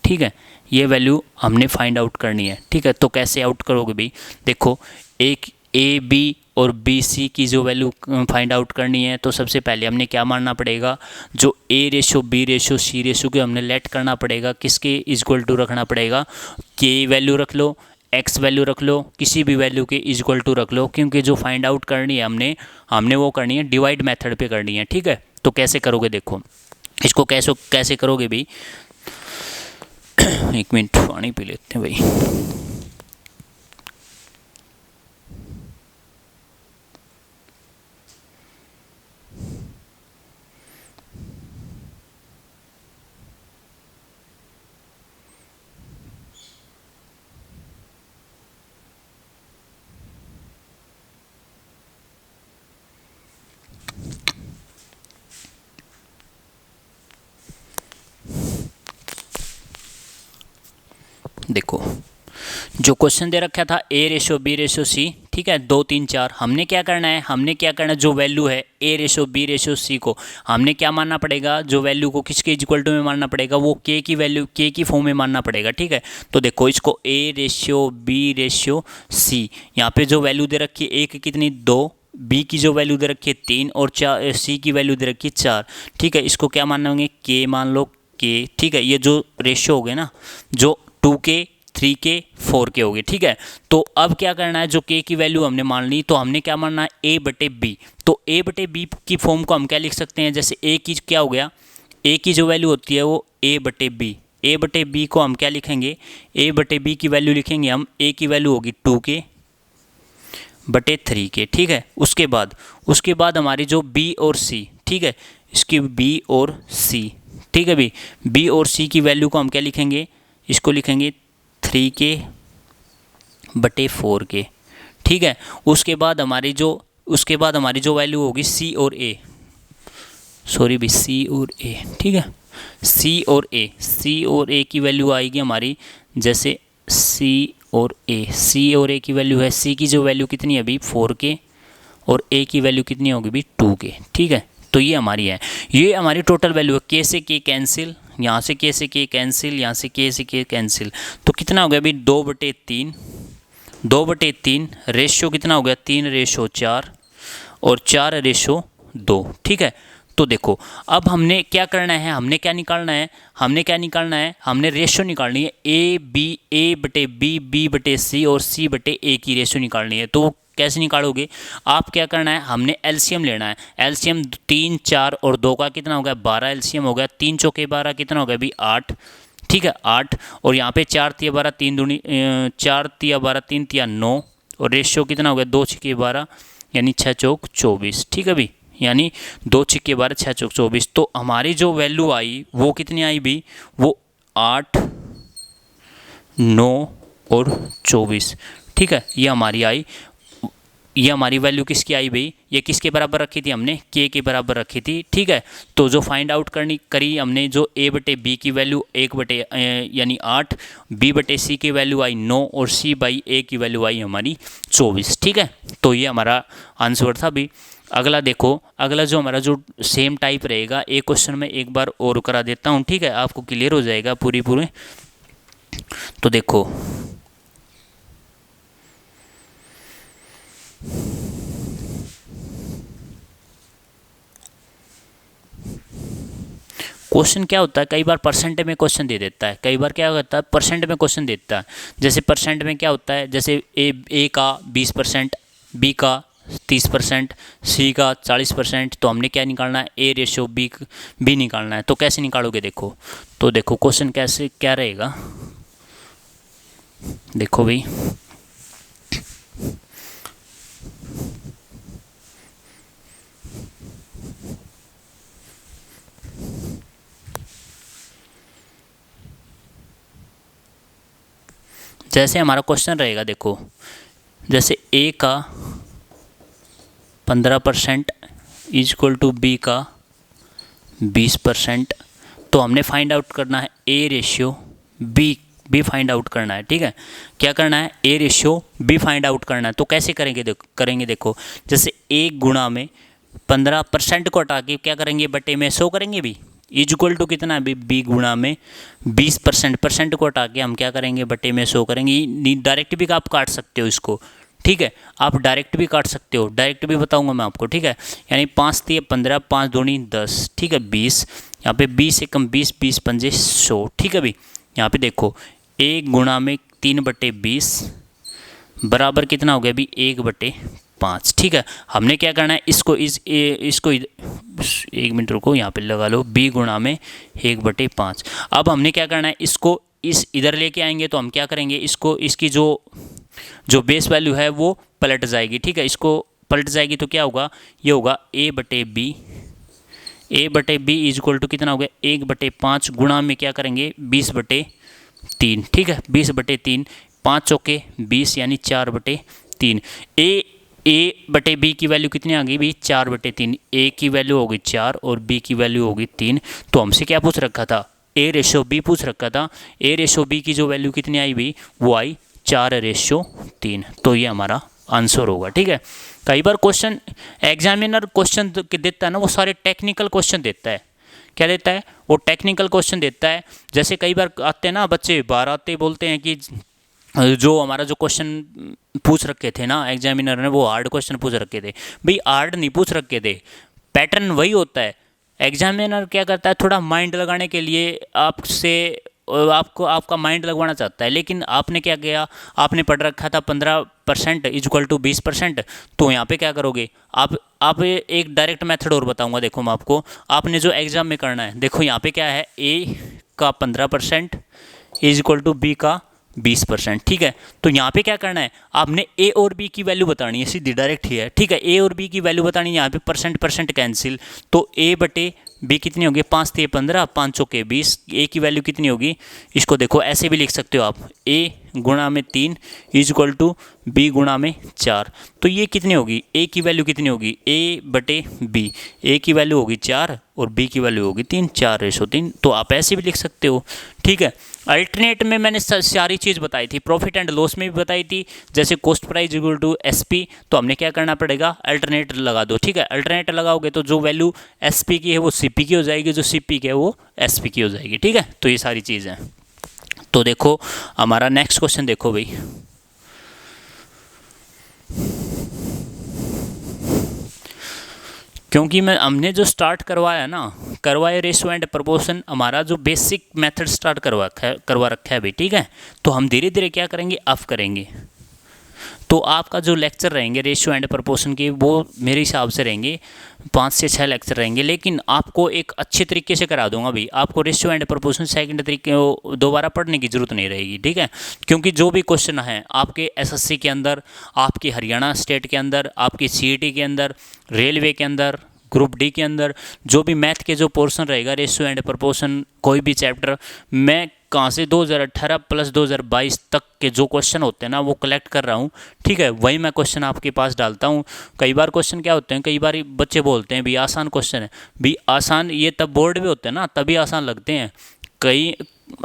ठीक है। ये वैल्यू हमने फाइंड आउट करनी है, ठीक है। तो कैसे आउट करोगे भाई, देखो, एक A/B और B/C की जो वैल्यू फाइंड आउट करनी है, तो सबसे पहले हमने क्या मानना पड़ेगा, जो A/B/C को हमने लेट करना पड़ेगा, किसके इक्वल टू रखना पड़ेगा, K वैल्यू रख लो, X वैल्यू रख लो, किसी भी वैल्यू के इक्वल टू रख लो, क्योंकि जो फाइंड आउट करनी है हमने वो करनी है डिवाइड मेथड पे करनी है, ठीक है। तो कैसे करोगे, देखो इसको कैसे करोगे भाई, एक मिनट पानी पी लेते हैं भाई। देखो, जो क्वेश्चन दे रखा था A/B/C, ठीक है, 2 3 4, हमने क्या करना है, जो वैल्यू है A/B/C को हमने क्या मानना पड़ेगा, जो वैल्यू को किसके इक्वल टू में मानना पड़ेगा, वो K की वैल्यू K की फॉर्म में मानना पड़ेगा, ठीक है। तो देखो, इसको A/B/C, यहाँ पे जो वैल्यू दे रखी है A की कितनी 2, B की जो वैल्यू दे रखी है 3 और C की वैल्यू दे रखी है 4, ठीक है। इसको क्या मानना होंगे, K मान लो K, ठीक है। ये जो रेशियो हो गए ना, जो 2K 3K 4K हो गए, ठीक है। तो अब क्या करना है, जो K की वैल्यू हमने मान ली, तो हमने क्या मानना है A/B। तो A/B की फॉर्म को हम क्या लिख सकते हैं, जैसे A की क्या हो गया, A की जो वैल्यू होती है वो A/B को हम क्या लिखेंगे, A/B की वैल्यू लिखेंगे हम, A की वैल्यू होगी 2K/3K, ठीक है। उसके बाद हमारी जो B और C, ठीक है, इसकी B और C, ठीक है भाई, B और C की वैल्यू को हम क्या लिखेंगे, इसको लिखेंगे 3K/4K, ठीक है। उसके बाद हमारी जो वैल्यू होगी C और A, ठीक है, C और A की वैल्यू आएगी हमारी, जैसे C और A की वैल्यू है, C की जो वैल्यू कितनी है अभी 4K और A की वैल्यू कितनी होगी अभी 2K, ठीक है। तो ये हमारी है, ये हमारी टोटल वैल्यू है। K से K कैंसिल, यहाँ से K से K कैंसिल, यहाँ से K से K कैंसिल, तो कितना हो गया अभी 2/3 रेशियो कितना हो गया 3/4 और 4/2, ठीक है। तो देखो, अब हमने क्या करना है, हमने निकालना है, हमने रेशियो निकालनी है, A/B और C/A की रेशियो निकालनी है। तो कैसे निकालोगे, आप क्या करना है, हमने एलसीएम लेना है। एलसीएम 3 4 और 2 का कितना हो गया 12 एलसीएम हो गया, 3 चौके 12 कितना हो गया अभी 8, ठीक है 8, और यहाँ पे 4 तिया 12 3 दूनी 4 तिया 12 3 तिया 9, और रेशियो कितना हो गया 2 छक्के 12 यानी 6 चौक 24, ठीक है भाई, यानी 2 छक्के 12 6 चौक 24। तो हमारी जो वैल्यू आई वो कितनी आई भी, वो 8 9 और 24। ठीक है, ये हमारी आई, ये हमारी वैल्यू किसकी आई भाई, ये किसके बराबर रखी थी हमने, के के बराबर रखी थी। ठीक है, तो जो फाइंड आउट करी हमने, जो ए बटे बी की वैल्यू 1 बटे यानी 8, बी बटे सी की वैल्यू आई 9 और सी बाई ए की वैल्यू आई हमारी 24। ठीक है, तो ये हमारा आंसर था भी। अगला देखो, अगला जो हमारा जो सेम टाइप रहेगा, एक क्वेश्चन में एक बार और करा देता हूँ। ठीक है, आपको क्लियर हो जाएगा पूरी। तो देखो, क्वेश्चन क्या होता है, कई बार परसेंट में क्वेश्चन दे देता है, कई बार क्या होता है परसेंट में क्वेश्चन देता है। जैसे परसेंट में क्या होता है, जैसे ए का 20%, बी का 30%, सी का 40%, तो हमने क्या निकालना है, ए रेशो बी निकालना है। तो कैसे निकालोगे देखो, तो देखो क्वेश्चन कैसे क्या रहेगा, देखो भाई, जैसे हमारा क्वेश्चन रहेगा, देखो जैसे ए का 15% इज इक्वल टू बी का 20%, तो हमने फाइंड आउट करना है a ratio b find out करना है। ठीक है, क्या करना है, a ratio b find out करना है। तो कैसे करेंगे देखो, जैसे ए गुणा में 15% को हटा के क्या करेंगे, बटे में 100 करेंगे भी, इज इक्वल टू कितना है, बी गुणा में 20%, परसेंट को हटा के हम क्या करेंगे, बटे में 100 करेंगे। डायरेक्ट भी आप काट सकते हो इसको। ठीक है, आप डायरेक्ट भी काट सकते हो, डायरेक्ट भी बताऊंगा मैं आपको। ठीक है, यानी 5 3 15, 5 2 10, ठीक है 20, यहाँ पे 20 एकम 20, 20 पंजे 100। ठीक है भाई, यहाँ पे देखो 1 गुणा में 3/20 बराबर कितना हो गया अभी, 1/5। ठीक है, हमने क्या करना है, इसको इसको 1 मिनट रुको, यहाँ पे लगा लो, b गुणा में 1/5। अब हमने क्या करना है, इसको इस इधर लेके आएंगे, तो हम क्या करेंगे, इसको इसकी जो बेस वैल्यू है वो पलट जाएगी। ठीक है, इसको पलट जाएगी तो क्या होगा, ये होगा a बटे बी इज इक्वल टू कितना हो गया, 1/5 गुणा में क्या करेंगे, 20/3। ठीक है, 20/3, 5 चौके 20 यानी 4/3। ए बटे बी की वैल्यू कितनी आ गई भी, 4/3। ए की वैल्यू होगी 4 और बी की वैल्यू होगी 3। तो हमसे क्या पूछ रखा था, ए रेशो बी पूछ रखा था। ए रेशो बी की जो वैल्यू कितनी आई भी, वो आई 4/3। तो ये हमारा आंसर होगा। ठीक है, कई बार क्वेश्चन एग्जामिनर क्वेश्चन देता है ना, वो सारे टेक्निकल क्वेश्चन देता है। क्या देता है, वो टेक्निकल क्वेश्चन देता है। जैसे कई बार आते हैं ना बच्चे, बाहर आते बोलते हैं कि जो हमारा जो क्वेश्चन पूछ रखे थे ना एग्जामिनर ने, वो हार्ड क्वेश्चन पूछ रखे थे। भाई हार्ड नहीं पूछ रखे थे, पैटर्न वही होता है। एग्जामिनर क्या करता है, थोड़ा माइंड लगाने के लिए आपसे आपका माइंड लगवाना चाहता है। लेकिन आपने क्या किया, आपने पढ़ रखा था 15% इज इक्वल टू 20%, तो यहाँ पे क्या करोगे आप एक डायरेक्ट मेथड और बताऊंगा, देखो मैं आपको, आपने जो एग्जाम में करना है, देखो यहाँ पे क्या है, ए का 15% इज इक्वल टू बी का 20%। ठीक है, तो यहाँ पे क्या करना है, आपने ए और बी की वैल्यू बतानी है, सीधी डायरेक्ट ही है। ठीक है, ए और बी की वैल्यू बतानी है, यहाँ पे परसेंट कैंसिल, तो ए बटे बी कितनी होगी, 5 3 15, 5 चौके 20। ए की वैल्यू कितनी होगी, इसको देखो ऐसे भी लिख सकते हो आप, ए गुणा में 3 इज इक्वल टू बी गुणा में 4। तो ये कितनी होगी, ए की वैल्यू कितनी होगी, ए बटे बी, ए की वैल्यू होगी 4 और बी की वैल्यू होगी 3, 4/3। तो आप ऐसे भी लिख सकते हो। ठीक है, अल्टरनेट में मैंने सारी चीज़ बताई थी, प्रॉफिट एंड लॉस में भी बताई थी। जैसे cost price equal to SP, तो हमने क्या करना पड़ेगा, अल्टरनेट लगा दो। ठीक है, अल्टरनेट लगाओगे तो जो वैल्यू एसपी की है वो सीपी की हो जाएगी, जो सीपी की है वो एसपी की हो जाएगी। ठीक है, तो ये सारी चीज़ें। तो देखो हमारा नेक्स्ट क्वेश्चन देखो भाई, क्योंकि हमने जो स्टार्ट करवाया रेशो एंड प्रोपोर्शन, हमारा जो बेसिक मेथड स्टार्ट करवा रखा है भाई। ठीक है, तो हम धीरे धीरे क्या करेंगे, अफ करेंगे। तो आपका जो लेक्चर रहेंगे रेशियो एंड प्रोपोर्शन के, वो मेरे हिसाब से रहेंगे 5 से 6 लेक्चर रहेंगे। लेकिन आपको एक अच्छे तरीके से करा दूंगा भाई, आपको रेशियो एंड प्रोपोर्शन सेकंड तरीके दोबारा पढ़ने की ज़रूरत नहीं रहेगी। ठीक है, क्योंकि जो भी क्वेश्चन है आपके एसएससी के अंदर, आपके हरियाणा स्टेट के अंदर, आपकी सीईटी के अंदर, रेलवे के अंदर, ग्रुप डी के अंदर जो भी मैथ के जो पोर्शन रहेगा, रेशियो एंड प्रोपोर्शन, कोई भी चैप्टर, मैं कहाँ से 2018 प्लस 2022 तक के जो क्वेश्चन होते हैं ना वो कलेक्ट कर रहा हूँ, ठीक है, वही मैं क्वेश्चन आपके पास डालता हूँ। कई बार क्वेश्चन क्या होते हैं, कई बार बच्चे बोलते हैं भी आसान क्वेश्चन है, भी आसान ये तब बोर्ड में होते हैं ना तभी आसान लगते हैं। कई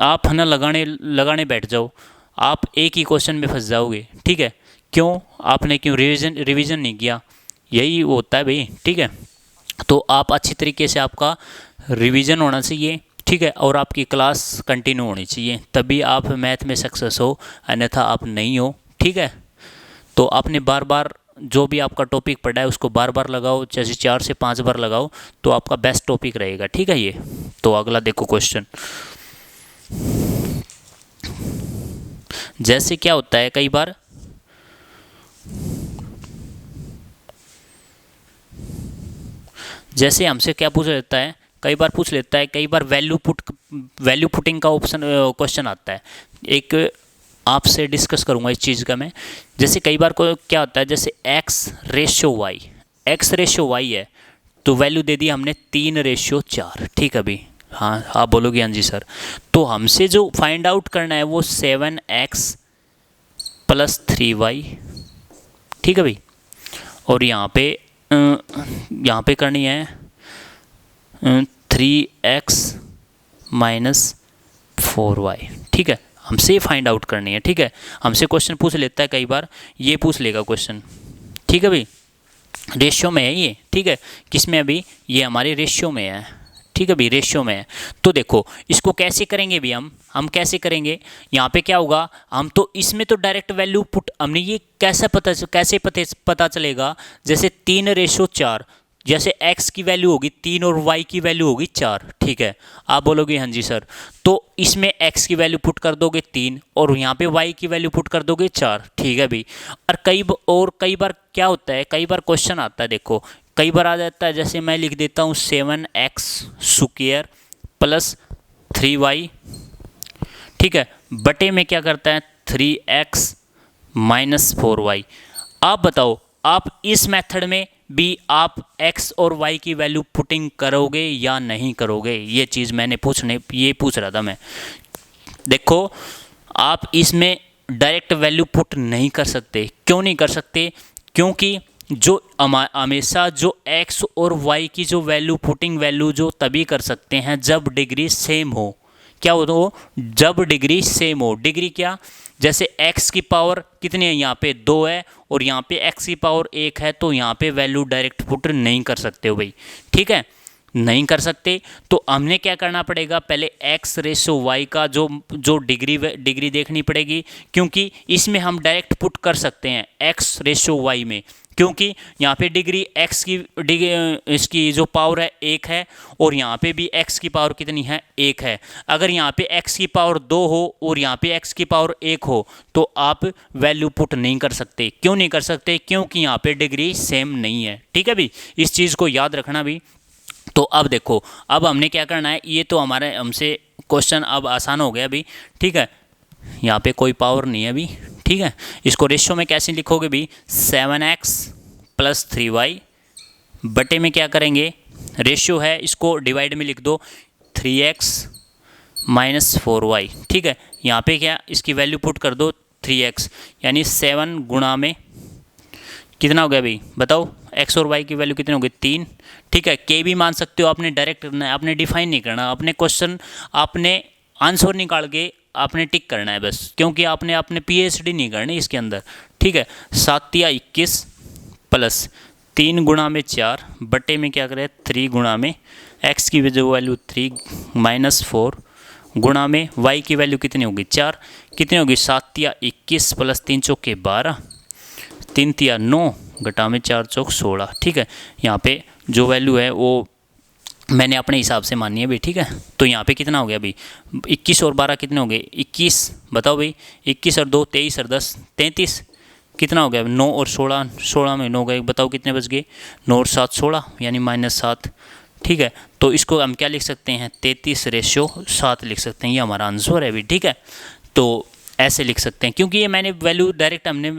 आप है ना लगाने बैठ जाओ, आप एक ही क्वेश्चन में फंस जाओगे, ठीक है। क्यों? आपने क्यों रिवीजन नहीं किया, यही होता है भाई, ठीक है। तो आप अच्छी तरीके से आपका रिवीजन होना चाहिए, ठीक है, और आपकी क्लास कंटिन्यू होनी चाहिए, तभी आप मैथ में सक्सेस हो, अन्यथा आप नहीं हो, ठीक है। तो आपने बार बार जो भी आपका टॉपिक पढ़ा है उसको बार बार लगाओ, जैसे 4 से 5 बार लगाओ तो आपका बेस्ट टॉपिक रहेगा, ठीक है। ये तो अगला देखो क्वेश्चन, जैसे क्या होता है कई बार जैसे हमसे क्या पूछ लेता है, कई बार पूछ लेता है, कई बार वैल्यू पुटिंग का ऑप्शन क्वेश्चन आता है। एक आपसे डिस्कस करूंगा इस चीज़ का मैं, जैसे कई बार को क्या होता है, जैसे एक्स रेशियो वाई है, तो वैल्यू दे दी हमने 3:4, ठीक है अभी, हाँ आप बोलोगे हाँ जी सर। तो हमसे जो फाइंड आउट करना है वो 7x + 3y, ठीक है भाई, और यहाँ पे करनी है 3x - 4y, ठीक है, हमसे फाइंड आउट करनी है, ठीक है। हमसे क्वेश्चन पूछ लेता है, कई बार ये पूछ लेगा क्वेश्चन, ठीक है भाई, रेशियो में है ये, ठीक है, किस में अभी, ये हमारे रेशियो में है, ठीक है भाई, रेशियो में है। तो देखो इसको कैसे करेंगे भी हम कैसे करेंगे, यहाँ पे क्या होगा, हम तो इसमें तो डायरेक्ट वैल्यू पुट, हमने ये कैसे पता चलेगा, जैसे 3:4, जैसे x की वैल्यू होगी 3 और y की वैल्यू होगी 4, ठीक है, आप बोलोगे हाँ जी सर। तो इसमें x की वैल्यू पुट कर दोगे 3 और यहाँ पे y की वैल्यू पुट कर दोगे 4, ठीक है भाई। और कई बार क्या होता है, कई बार क्वेश्चन आता है, देखो कई बार आ जाता है, जैसे मैं लिख देता हूँ 7x² + 3y, ठीक है, बटे में क्या करता है 3x - 4y। आप बताओ, आप इस मेथड में भी आप x और y की वैल्यू पुटिंग करोगे या नहीं करोगे, ये चीज़ मैंने पूछ रहा था मैं। देखो आप इसमें डायरेक्ट वैल्यू पुट नहीं कर सकते, क्यों नहीं कर सकते, क्योंकि जो हमेशा जो x और y की जो वैल्यू पुटिंग वैल्यू जो तभी कर सकते हैं जब डिग्री सेम हो। क्या हो, जब डिग्री सेम हो। डिग्री क्या, जैसे x की पावर कितनी है, यहाँ पे 2 है और यहाँ पे x की पावर 1 है, तो यहाँ पे वैल्यू डायरेक्ट पुट नहीं कर सकते हो भाई, ठीक है, नहीं कर सकते। तो हमने क्या करना पड़ेगा, पहले x/y का जो डिग्री देखनी पड़ेगी, क्योंकि इसमें हम डायरेक्ट पुट कर सकते हैं x/y में, क्योंकि यहाँ पे डिग्री x की इसकी जो पावर है 1 है और यहाँ पे भी x की पावर कितनी है 1 है। अगर यहाँ पे x की पावर 2 हो और यहाँ पे x की पावर 1 हो तो आप वैल्यू पुट नहीं कर सकते। क्यों नहीं कर सकते, क्योंकि यहाँ पे डिग्री सेम नहीं है, ठीक है भी, इस चीज़ को याद रखना भी। तो अब देखो, अब हमने क्या करना है, ये तो हमारे हमसे क्वेश्चन अब आसान हो गया अभी, ठीक है, यहाँ पे कोई पावर नहीं है अभी, ठीक है। इसको रेशियो में कैसे लिखोगे भी, 7x + 3y बटे में क्या करेंगे, रेशियो है इसको डिवाइड में लिख दो 3x - 4y, ठीक है। यहाँ पे क्या, इसकी वैल्यू पुट कर दो 3x, यानी 7 गुणा में कितना हो गया भाई, बताओ, x और y की वैल्यू कितनी होगी 3, ठीक है। के भी मान सकते हो, आपने डायरेक्ट करना है, आपने डिफाइन नहीं करना, अपने क्वेश्चन आपने आंसर निकाल के आपने टिक करना है बस, क्योंकि आपने PhD नहीं करनी इसके अंदर, ठीक है। 7 या 21 प्लस 3 गुणा में 4 बटे में क्या करें 3 गुणा में x की जो वैल्यू 3 - 4 गुणा में y की वैल्यू कितनी होगी 4, कितनी होगी 7 या 21 प्लस 3 चौके 12, 3 या 9 घटा में 4 चौक 16, ठीक है। यहाँ पे जो वैल्यू है वो मैंने अपने हिसाब से मानी है भाई, ठीक है। तो यहाँ पे कितना हो गया भाई, 21 और 12 कितने हो गए 21, बताओ भाई, 21 और 2 23 और 10 33, कितना हो गया 9 और 16, 16 में 9 गए, बताओ कितने बच गए, 9 और 7 16, यानी -7, ठीक है। तो इसको हम क्या लिख सकते हैं 33/7 लिख सकते हैं, ये हमारा आंसर है भाई, ठीक है। तो ऐसे लिख सकते हैं, क्योंकि ये मैंने वैल्यू डायरेक्ट हमने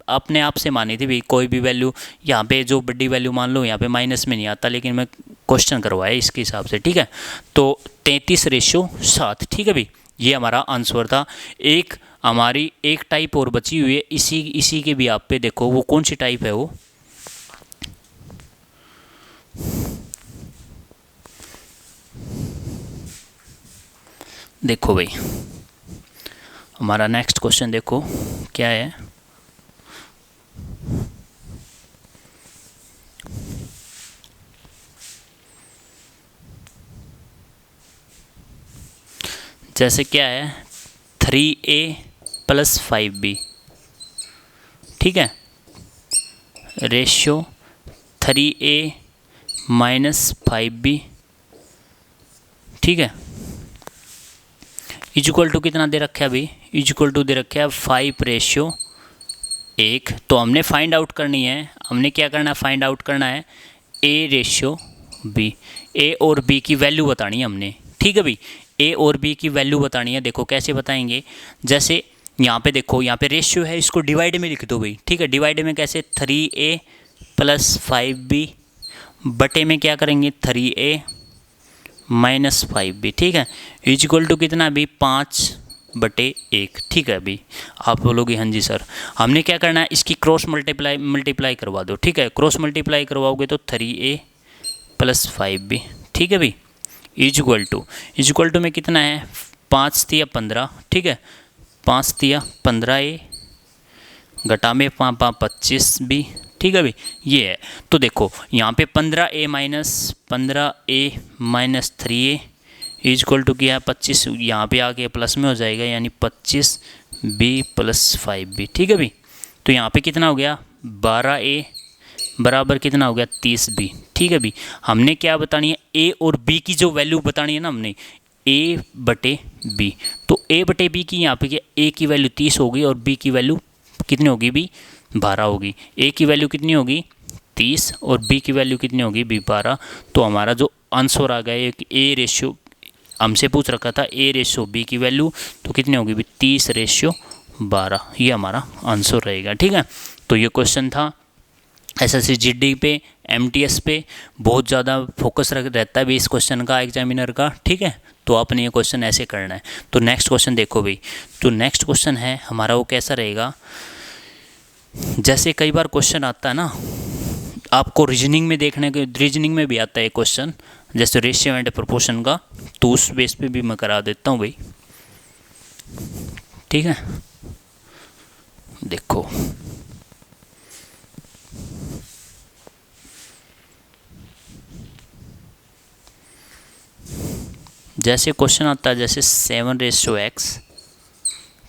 अपने आप से मानी थी भाई, कोई भी वैल्यू यहाँ पे जो बड़ी वैल्यू मान लो यहाँ पे माइनस में नहीं आता, लेकिन मैं क्वेश्चन करवाया इसके हिसाब से, ठीक है। तो 33:7, ठीक है भाई, ये हमारा आंसर था। एक हमारी एक टाइप और बची हुई है इसी के भी आप पे देखो, वो कौन सी टाइप है वो, देखो भाई हमारा नेक्स्ट क्वेश्चन देखो क्या है। जैसे क्या है 3a + 5b, ठीक है, रेशियो 3a - 5b, ठीक है, इक्वल टू कितना दे रखा है अभी, इक्वल टू दे रखा है 5:1। तो हमने फाइंड आउट करनी है, हमने क्या करना है, फाइंड आउट करना है a/b, a और b की वैल्यू बतानी है हमने, ठीक है भाई, a और b की वैल्यू बतानी है। देखो कैसे बताएंगे, जैसे यहाँ पे देखो, यहाँ पे रेशियो है, इसको डिवाइड में लिख दो भाई, ठीक है, डिवाइड में कैसे 3a + 5b बटे में क्या करेंगे 3a - 5b, ठीक है, इक्वल टू कितना भी 5/1, ठीक है अभी आप बोलोगे हाँ जी सर, हमने क्या करना है, इसकी क्रॉस मल्टीप्लाई करवा दो, ठीक है, क्रॉस मल्टीप्लाई करवाओगे तो 3a + 5b, ठीक है भाई, इक्वल टू में कितना है 5 × 15, ठीक है, 5 × 15a घटा में 25b, ठीक है भाई, ये है। तो देखो यहाँ पे 15a - 3a इक्वल टू क्या है 25, यहाँ पे आके प्लस में हो जाएगा, यानी 25b + 5b, ठीक है भाई। तो यहाँ पे कितना हो गया 12a बराबर कितना हो गया 30b, ठीक है भाई। हमने क्या बतानी है, a और b की जो वैल्यू बतानी है ना हमने, a/b, तो a/b की यहाँ पे क्या, a की वैल्यू 30 होगी और b की वैल्यू कितनी होगी भी 12 होगी, a की वैल्यू कितनी होगी 30 और b की वैल्यू कितनी होगी भी 12। तो हमारा जो आंसर आ गया a रेशियो, हमसे पूछ रखा था a/b की वैल्यू, तो कितनी होगी भी 30/12, ये हमारा आंसर रहेगा, ठीक है। तो ये क्वेश्चन था एसएससी जीडी पे, एमटीएस पे बहुत ज़्यादा फोकस रहता है भी इस क्वेश्चन का एग्जामिनर का, ठीक है। तो आपने ये क्वेश्चन ऐसे करना है। तो नेक्स्ट क्वेश्चन देखो भाई, तो नेक्स्ट क्वेश्चन है हमारा वो कैसा रहेगा, जैसे कई बार क्वेश्चन आता है ना आपको रीजनिंग में देखने के, रीजनिंग में भी आता है क्वेश्चन, जैसे रेशियो एंड प्रोपोर्शन का, तो उस बेस पे भी मैं करा देता हूँ भाई, ठीक है। देखो जैसे क्वेश्चन आता है जैसे 7/x,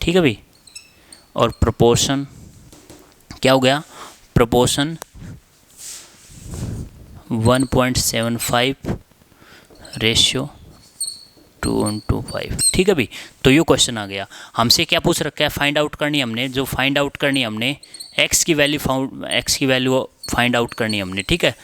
ठीक है भाई, और प्रोपोर्शन क्या हो गया, प्रोपोर्शन 1.75 रेशियो 2:5, ठीक है भाई। तो ये क्वेश्चन आ गया, हमसे क्या पूछ रखा है, फाइंड आउट करनी हमने, जो फाइंड आउट करनी हमने x की वैल्यू फाइंड आउट करनी हमने, ठीक है,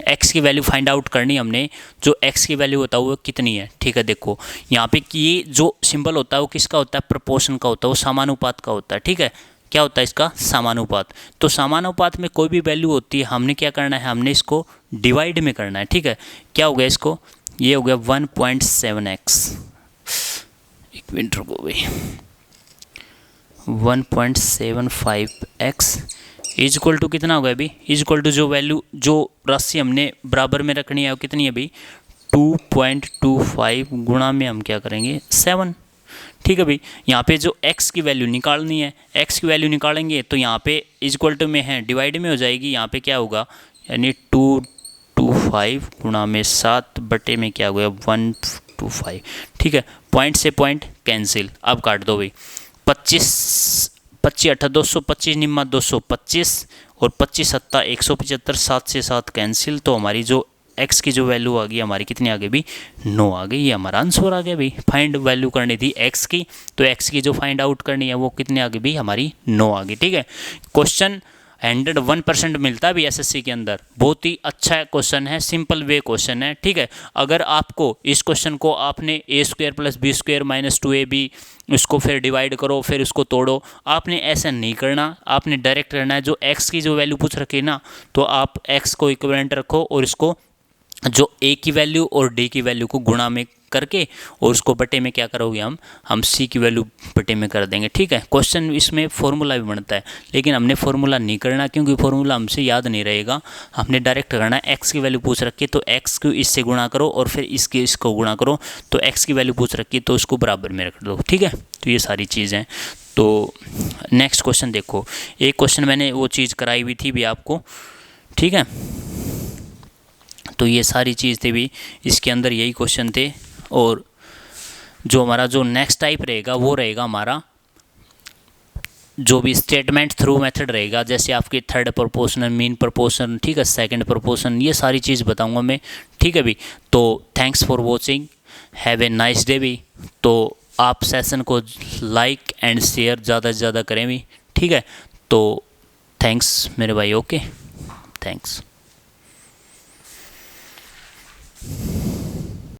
x की वैल्यू फाइंड आउट करनी हमने, जो x की वैल्यू होता है वो कितनी है, ठीक है। देखो यहाँ पे कि ये जो सिंबल होता है वो किसका होता है, प्रोपोर्शन का होता है, वो समानुपात का होता है, ठीक है। क्या होता है इसका, समानुपात। तो समानुपात में कोई भी वैल्यू होती है, हमने क्या करना है, हमने इसको डिवाइड में करना है, ठीक है। क्या हो गया इसको, ये हो गया 1.7x, एक मिनट रुको भाई, 1.75x इक्वल टू कितना होगा अभी, इक्वल टू जो वैल्यू, जो राशि हमने बराबर में रखनी है वो कितनी है भाई 2.25 गुणा में हम क्या करेंगे 7, ठीक है भाई। यहाँ पे जो x की वैल्यू निकालनी है, x की वैल्यू निकालेंगे तो यहाँ पे इक्वल टू में है, डिवाइड में हो जाएगी, यहाँ पे क्या होगा, यानी 225 गुणा में 7 बटे में क्या होगा 125, ठीक है। पॉइंट से पॉइंट कैंसिल, अब काट दो भाई, 25 8 225 निम्मा 225 और 25 7 175, 7 से 7 कैंसिल, तो हमारी जो x की जो वैल्यू आ गई हमारी कितनी आ गई भी 9 आ गई, ये हमारा आंसर आ गया भाई। फाइंड वैल्यू करनी थी x की, तो x की जो फाइंड आउट करनी है वो कितनी आ गई भी हमारी 9 आ गई, ठीक है। क्वेश्चन 101% मिलता है भी एसएससी के अंदर। बहुत ही अच्छा क्वेश्चन है, सिंपल वे क्वेश्चन है, ठीक है। अगर आपको इस क्वेश्चन को आपने a² + b² - 2ab इसको फिर डिवाइड करो, फिर उसको तोड़ो, आपने ऐसा नहीं करना, आपने डायरेक्ट करना है। जो x की जो वैल्यू पूछ रखी है ना, तो आप x को इक्विवेलेंट रखो और इसको जो a की वैल्यू और d की वैल्यू को गुणा में करके और उसको बटे में क्या करोगे, हम c की वैल्यू बटे में कर देंगे, ठीक है। क्वेश्चन इसमें फॉर्मूला भी बनता है, लेकिन हमने फॉर्मूला नहीं करना क्योंकि फॉर्मूला हमसे याद नहीं रहेगा। हमने डायरेक्ट करना है, x की वैल्यू पूछ रखी है तो x को इससे गुणा करो और फिर इसको गुणा करो, तो x की वैल्यू पूछ रखी है तो उसको बराबर में रख दो, ठीक है। तो ये सारी चीज़ें। तो नेक्स्ट क्वेश्चन देखो, एक क्वेश्चन मैंने वो चीज़ कराई हुई थी भी आपको, ठीक है। तो ये सारी चीज़ थी भी इसके अंदर, यही क्वेश्चन थे। और जो हमारा जो नेक्स्ट टाइप रहेगा वो रहेगा हमारा जो भी स्टेटमेंट थ्रू मेथड रहेगा, जैसे आपकी थर्ड प्रोपोर्शनल, मीन प्रोपोर्शन, ठीक है, सेकंड प्रोपोर्शन, ये सारी चीज़ बताऊंगा मैं, ठीक है भी। तो thanks for watching, have a nice day भी। तो आप सेशन को लाइक एंड शेयर ज़्यादा से ज़्यादा करें भी, ठीक है। तो थैंक्स मेरे भाई, ओके, थैंक्स।